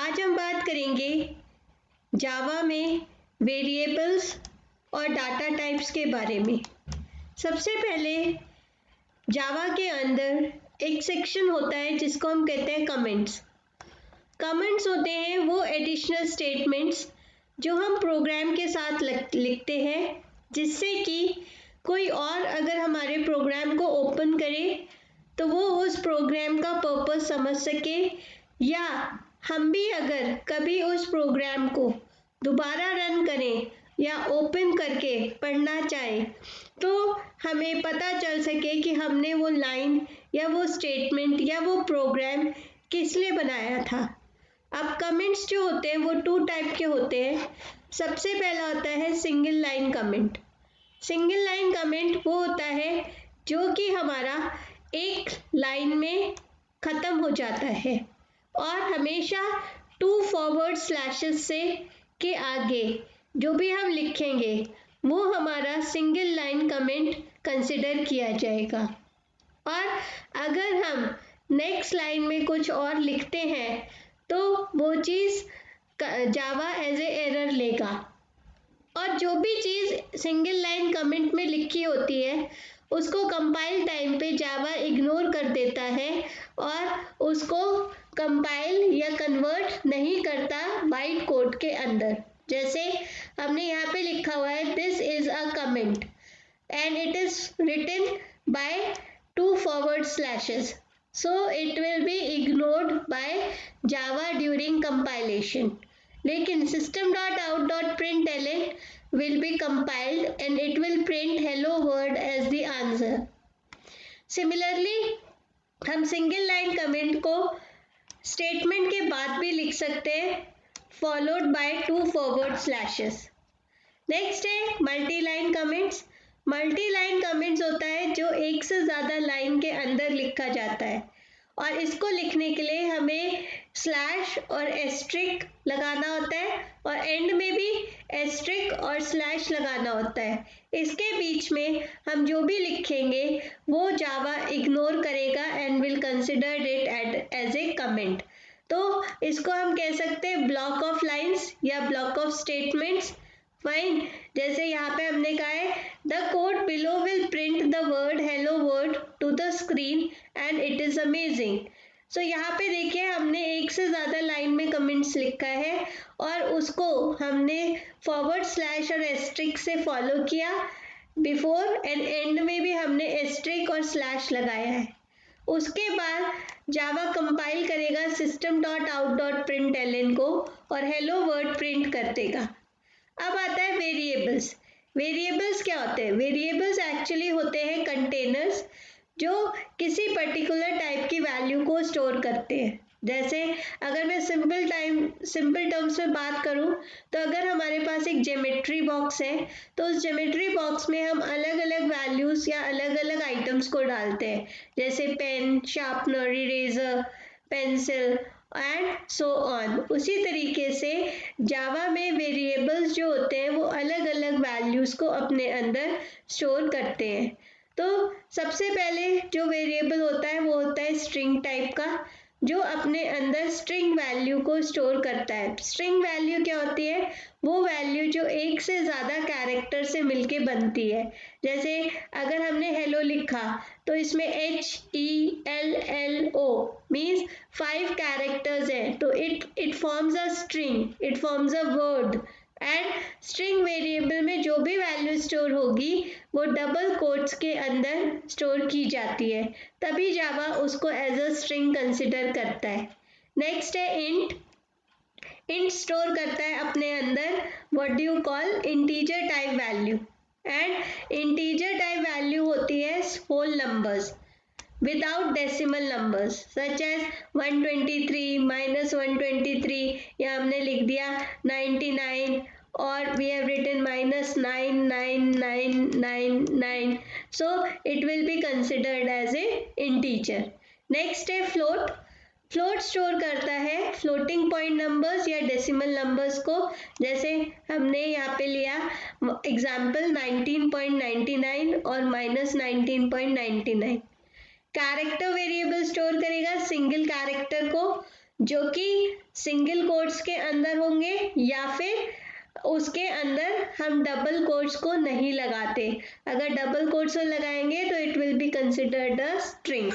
आज हम बात करेंगे जावा में वेरिएबल्स और डाटा टाइप्स के बारे में। सबसे पहले जावा के अंदर एक सेक्शन होता है जिसको हम कहते हैं कमेंट्स। कमेंट्स होते हैं वो एडिशनल स्टेटमेंट्स जो हम प्रोग्राम के साथ लिखते हैं, जिससे कि कोई और अगर हमारे प्रोग्राम को ओपन करे तो वो उस प्रोग्राम का पर्पस समझ सके, या हम भी अगर कभी उस प्रोग्राम को दोबारा रन करें या ओपन करके पढ़ना चाहें तो हमें पता चल सके कि हमने वो लाइन या वो स्टेटमेंट या वो प्रोग्राम किस लिए बनाया था। अब कमेंट्स जो होते हैं वो 2 टाइप के होते हैं। सबसे पहला होता है single line comment. Single line comment वो होता है जो कि हमारा एक लाइन में ख़त्म हो जाता है और हमेशा 2 फॉरवर्ड स्लैशेस से के आगे जो भी हम लिखेंगे वो हमारा सिंगल लाइन कमेंट कंसिडर किया जाएगा। और अगर हम नेक्स्ट लाइन में कुछ और लिखते हैं तो वो चीज़ जावा एज ए एरर लेगा। और जो भी चीज़ सिंगल लाइन कमेंट में लिखी होती है उसको कंपाइल टाइम पे जावा इग्नोर कर देता है और उसको कंपाइल या कन्वर्ट नहीं करता बाइट कोड के अंदर। जैसे हमने यहाँ पे लिखा हुआ है this is a comment and it is written by 2 forward slashes, so it will be ignored by Java during compilation. लेकिन system.out.println will be compiled and it will print hello world as the answer. Similarly, हम single line comment को statement के बाद भी लिख सकते हैं followed by 2 forward slashes. Next है multi line comments. Multi line comments होता है जो एक से ज़्यादा लाइन के अंदर लिखा जाता है और इसको लिखने के लिए हमें स्लैश और एस्ट्रिक लगाना होता है और एंड में भी एस्ट्रिक और स्लैश लगाना होता है। इसके बीच में हम जो भी लिखेंगे वो जावा इग्नोर करेगा and will consider it as a comment. तो इसको हम कह सकते हैं ब्लॉक ऑफ लाइन्स या ब्लॉक ऑफ स्टेटमेंट्स। फाइन, जैसे यहाँ पे हमने कहा है the code below will print the word hello word to the screen and it is amazing. So यहाँ पे देखिए हमने एक से ज़्यादा लाइन में कमेंट्स लिखा है और उसको हमने फॉरवर्ड स्लैश और एस्ट्रिक से फॉलो किया बिफोर एंड एंड में भी हमने एस्ट्रिक और स्लैश लगाया है। उसके बाद जावा कंपाइल करेगा system.out.println को और हेलो वर्ड प्रिंट कर देगा। अब आता है वेरिएबल्स। वेरिएबल्स क्या होते हैं? वेरिएबल्स एक्चुअली होते हैं कंटेनर्स जो किसी पर्टिकुलर टाइप की वैल्यू को स्टोर करते हैं। जैसे अगर मैं सिंपल टर्म्स में बात करूं तो अगर हमारे पास एक ज्योमेट्री बॉक्स है तो उस ज्योमेट्री बॉक्स में हम अलग अलग वैल्यूज़ या अलग अलग आइटम्स को डालते हैं, जैसे pen, sharpener, eraser, pencil and so on. उसी तरीके से जावा में वेरिएबल्स जो होते हैं वो अलग अलग वैल्यूज़ को अपने अंदर स्टोर करते हैं। तो सबसे पहले जो वेरिएबल होता है वो होता है स्ट्रिंग टाइप का, जो अपने अंदर स्ट्रिंग वैल्यू को स्टोर करता है। स्ट्रिंग वैल्यू क्या होती है? वो वैल्यू जो एक से ज़्यादा कैरेक्टर से मिलके बनती है। जैसे अगर हमने हेलो लिखा तो इसमें HELLO मीन्स 5 कैरेक्टर्स हैं, तो it forms a string, it forms a word. And string variable में जो भी वैल्यू स्टोर होगी वो डबल कोट्स के अंदर स्टोर की जाती है, तभी जावा उसको एज अ स्ट्रिंग कंसिडर करता है। नेक्स्ट है इंट। इंट स्टोर करता है अपने अंदर what do you call integer type value, and integer type value होती है whole numbers without decimal numbers such as 123 -123, या हमने लिख दिया 99 और we have written -99999, so it will be considered as a integer. Next है फ्लोट। फ्लोट स्टोर करता है फ्लोटिंग पॉइंट नंबर्स या डेसिमल नंबर्स को, जैसे हमने यहाँ पे लिया एग्जाम्पल 19.99 और -19.99। कैरेक्टर वेरिएबल स्टोर करेगा सिंगल कैरेक्टर को, जो कि सिंगल कोट्स के अंदर होंगे या फिर उसके अंदर हम डबल कोट्स को नहीं लगाते। अगर डबल कोट्स को लगाएंगे तो it will be considered a string.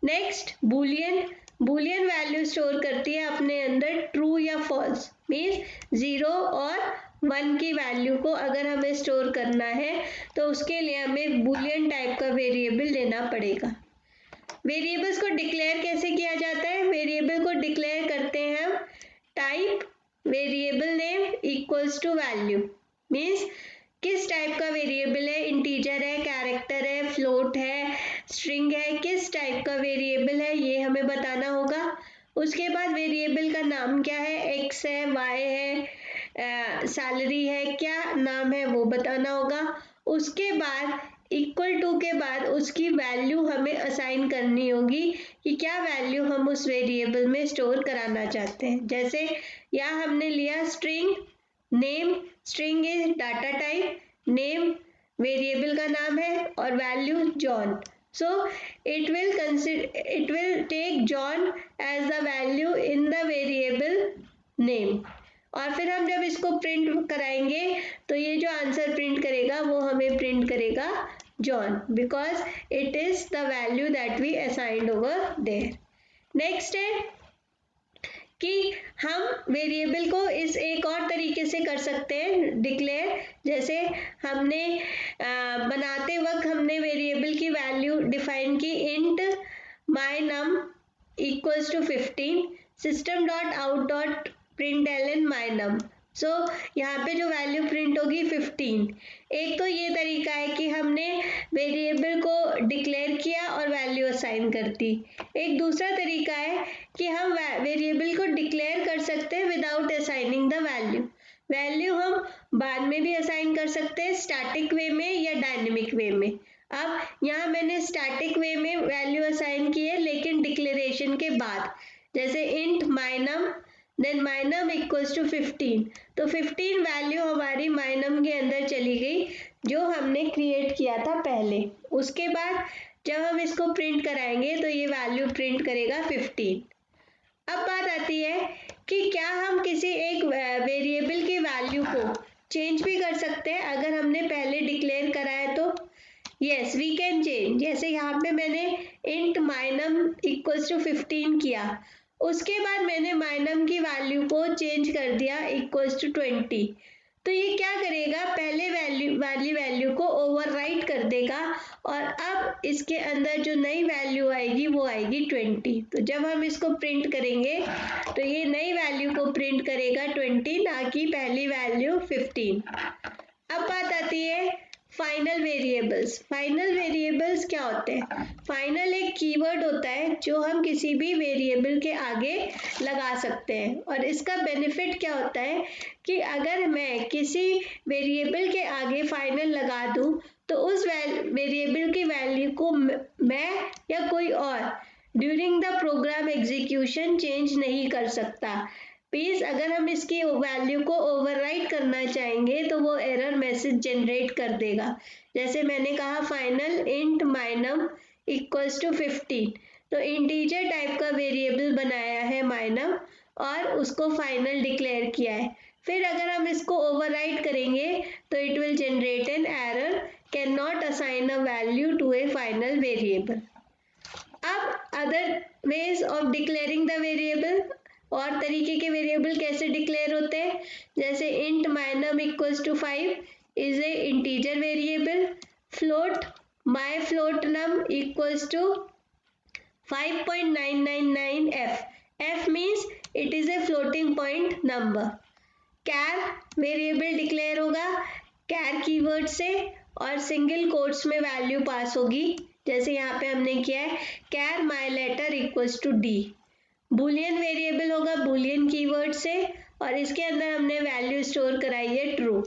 Next Boolean. Boolean value store करती है अपने अंदर ट्रू या फॉल्स, मीन्स 0 और 1 की वैल्यू को अगर हमें स्टोर करना है तो उसके लिए हमें बूलियन टाइप का वेरिएबल लेना पड़ेगा। वेरिएबल्स को डिक्लेयर कैसे किया जाता है? वेरिएबल को डिक्लेयर करते हैं हम type variable name equals to value, means किस टाइप का वेरिएबल है, इंटीजर है, कैरेक्टर है, फ्लोट है, स्ट्रिंग है, किस टाइप का वेरिएबल है ये हमें बताना होगा। उसके बाद वेरिएबल का नाम क्या है, एक्स है, वाई है, सैलरी है, क्या नाम है वो बताना होगा। उसके बाद इक्वल टू के बाद उसकी वैल्यू हमें असाइन करनी होगी कि क्या वैल्यू हम उस वेरिएबल में स्टोर कराना चाहते हैं। जैसे यहाँ हमने लिया string name, string is data type, name variable का नाम है और value John. So it will take John as the value in the variable name। और फिर हम जब इसको प्रिंट कराएंगे तो ये जो आंसर प्रिंट करेगा वो हमें प्रिंट करेगा John, because it is the value that we assigned over there। Next है कि हम वेरिएबल को इस एक और तरीके से कर सकते हैं डिक्लेयर। जैसे हमने बनाते वक्त हमने वेरिएबल की वैल्यू डिफाइन की int my num equals to 15 system dot out dot println my num. So यहाँ पे जो वैल्यू प्रिंट होगी 15। एक तो ये तरीका है कि हमने वेरिएबल को डिक्लेयर किया और वैल्यू असाइन कर दी। एक दूसरा तरीका है कि हम वेरिएबल को डिक्लेयर कर सकते हैं without assigning the value. Value हम बाद में भी असाइन कर सकते हैं, स्टैटिक वे में या डायनेमिक वे में। अब यहाँ मैंने स्टैटिक वे में वैल्यू असाइन की है लेकिन डिक्लेरेशन के बाद, जैसे इंट माइनम देन माइनम इक्वल्स टू 15, तो 15 वैल्यू हमारी माइनम के अंदर चली गई जो हमने क्रिएट किया था पहले। उसके बाद जब हम इसको प्रिंट कराएंगे तो ये वैल्यू प्रिंट करेगा 15। अब बात आती है कि क्या हम किसी एक वेरिएबल की वैल्यू को चेंज भी कर सकते हैं अगर हमने पहले डिक्लेयर करा है तो? Yes we can change. जैसे यहाँ पे मैंने इंट माइनम इक्वल्स टू 15 किया, उसके बाद मैंने माइनम की वैल्यू को चेंज कर दिया इक्वल्स टू 20, तो ये क्या करेगा, पहले वैल्यू वाली वैल्यू को ओवरराइट कर देगा और अब इसके अंदर जो नई वैल्यू आएगी वो आएगी 20। तो जब हम इसको प्रिंट करेंगे तो ये नई वैल्यू को प्रिंट करेगा 20, ना कि पहली वैल्यू 15। अब बात आती है फाइनल वेरिएबल्स। फाइनल वेरिएबल्स क्या होते हैं? फाइनल एक कीवर्ड होता है जो हम किसी भी वेरिएबल के आगे लगा सकते हैं और इसका बेनिफिट क्या होता है कि अगर मैं किसी वेरिएबल के आगे फाइनल लगा दूं तो उस वेरिएबल की वैल्यू को मैं या कोई और during the program execution change नहीं कर सकता। प्लीज अगर हम इसकी वैल्यू को ओवरराइट करना चाहेंगे तो वो एरर मैसेज जनरेट कर देगा। जैसे मैंने कहा final int my num equals to 15, तो इंटीजर टाइप का वेरिएबल बनाया है माइनम और उसको फाइनल डिक्लेयर किया है। फिर अगर हम इसको ओवरराइट करेंगे तो it will generate an error can not assign a value to a final variable. अब other ways of declaring the variable, और तरीके के वेरिएबल कैसे डिक्लेयर होते हैं, जैसे int my num equals to 5 is a integer variable, float my float num equals to 5.999 f means it is a floating point number. Char variable declare होगा char keyword से और सिंगल कोट्स में value pass होगी, जैसे यहाँ पे हमने किया है char my letter equals to D. Boolean variable होगा बूलियन कीवर्ड से और इसके अंदर हमने वैल्यू स्टोर कराई है ट्रू।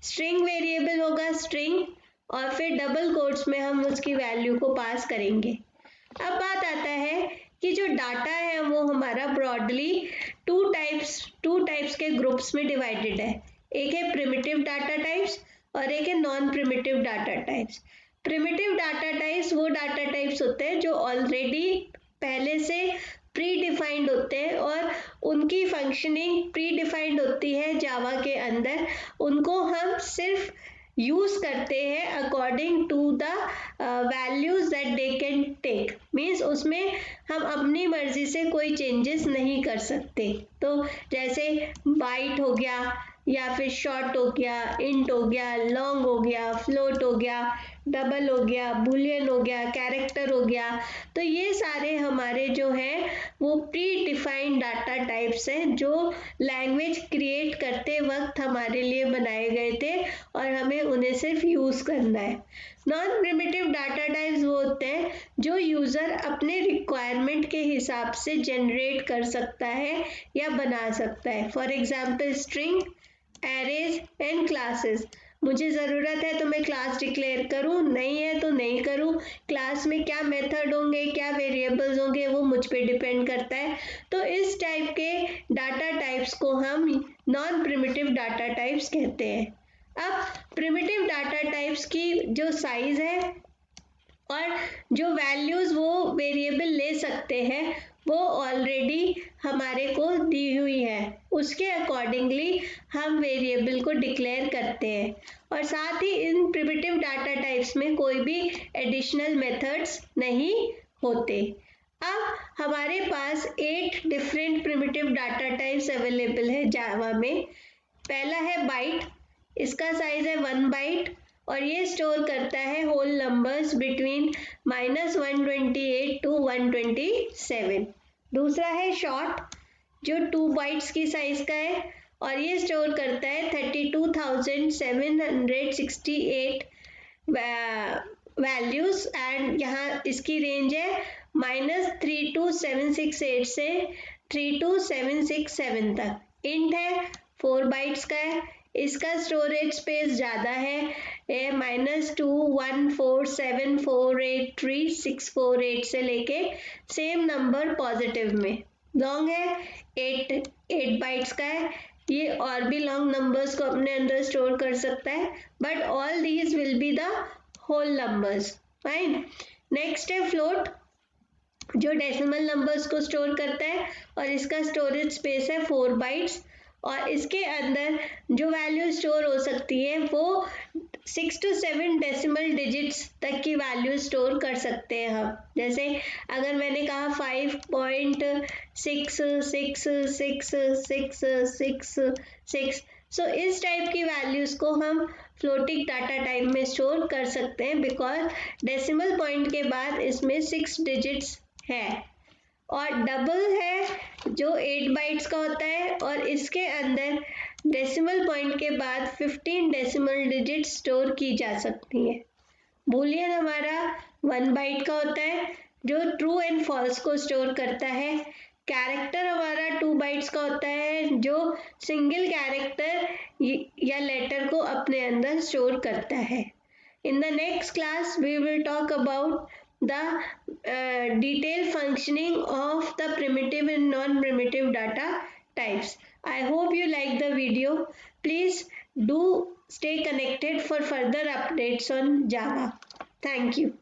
स्ट्रिंग वेरिएबल होगा स्ट्रिंग और फिर डबल कोट्स में हम उसकी वैल्यू को पास करेंगे। अब बात आता है कि जो डाटा है वो हमारा ब्रॉडली टू टाइप्स के ग्रुप्स में डिवाइडेड है। एक है प्रिमिटिव डाटा टाइप्स और एक है non primitive data types. Primitive data types वो डाटा टाइप्स होते हैं जो ऑलरेडी पहले से प्री डिफाइंड होते हैं और उनकी फंक्शनिंग प्री डिफाइंड होती है जावा के अंदर। उनको हम सिर्फ यूज करते हैं according to the values that they can take, means उसमें हम अपनी मर्जी से कोई चेंजेस नहीं कर सकते। तो जैसे बाइट हो गया, या फिर शॉर्ट हो गया, इंट हो गया, लॉन्ग हो गया, फ्लोट हो गया, डबल हो गया, बुलियन हो गया, कैरेक्टर हो गया, तो ये सारे हमारे जो है वो प्री डिफाइंड डाटा टाइप्स हैं जो लैंग्वेज क्रिएट करते वक्त हमारे लिए बनाए गए थे और हमें उन्हें सिर्फ यूज करना है। नॉन प्रिमिटिव डाटा टाइप्स वो होते हैं जो यूजर अपने रिक्वायरमेंट के हिसाब से जनरेट कर सकता है या बना सकता है। For example string, arrays and classes. मुझे ज़रूरत है तो मैं क्लास डिक्लेयर करूँ, नहीं है तो नहीं करूँ। क्लास में क्या मेथड होंगे, क्या वेरिएबल्स होंगे, वो मुझ पे डिपेंड करता है। तो इस टाइप के डाटा टाइप्स को हम नॉन प्रिमिटिव डाटा टाइप्स कहते हैं। अब प्रिमिटिव डाटा टाइप्स की जो साइज है और जो वैल्यूज वो वेरिएबल ले सकते हैं वो ऑलरेडी हमारे को दी हुई है, उसके अकॉर्डिंगली हम वेरिएबल को डिक्लेयर करते हैं। और साथ ही इन प्रिमिटिव डाटा टाइप्स में कोई भी एडिशनल मेथड्स नहीं होते। अब हमारे पास 8 different primitive data types available है जावा में। पहला है बाइट, इसका साइज है 1 बाइट और ये स्टोर करता है होल नंबर्स बिटवीन -128 टू 127। दूसरा है शॉर्ट जो 2 बाइट्स की साइज का है और ये स्टोर करता है 32,768 वैल्यूज एंड यहाँ इसकी रेंज है -32768 से 32767 तक। इंट है 4 बाइट्स का है, इसका स्टोरेज स्पेस ज़्यादा है, -2147483 से लेके सेम नंबर पॉजिटिव में। लॉन्ग है 8 बाइट्स का है, ये और भी लॉन्ग नंबर्स को अपने अंदर स्टोर कर सकता है, but all these will be the whole numbers. Fine. Next है फ्लोट जो डेसिमल नंबर्स को स्टोर करता है और इसका स्टोरेज स्पेस है 4 बाइट्स और इसके अंदर जो वैल्यू स्टोर हो सकती है वो 6 to 7 डेसिमल डिजिट्स तक की वैल्यू स्टोर कर सकते हैं हम। जैसे अगर मैंने कहा 5.6666666, सो इस टाइप की वैल्यूज को हम फ्लोटिंग डाटा टाइप में स्टोर कर सकते हैं बिकॉज डेसिमल पॉइंट के बाद इसमें 6 डिजिट्स है। और डबल है जो 8 बाइट्स का होता है और इसके अंदर डेसिमल पॉइंट के बाद 15 डेसिमल डिजिट स्टोर की जा सकती है। बूलियन हमारा 1 बाइट का होता है जो ट्रू एंड फॉल्स को स्टोर करता है। कैरेक्टर हमारा 2 बाइट्स का होता है जो सिंगल कैरेक्टर या लेटर को अपने अंदर स्टोर करता है। In the next class, we will talk about the detailed functioning of the primitive and non-primitive data types. I hope you like the video. Please do stay connected for further updates on Java. Thank you.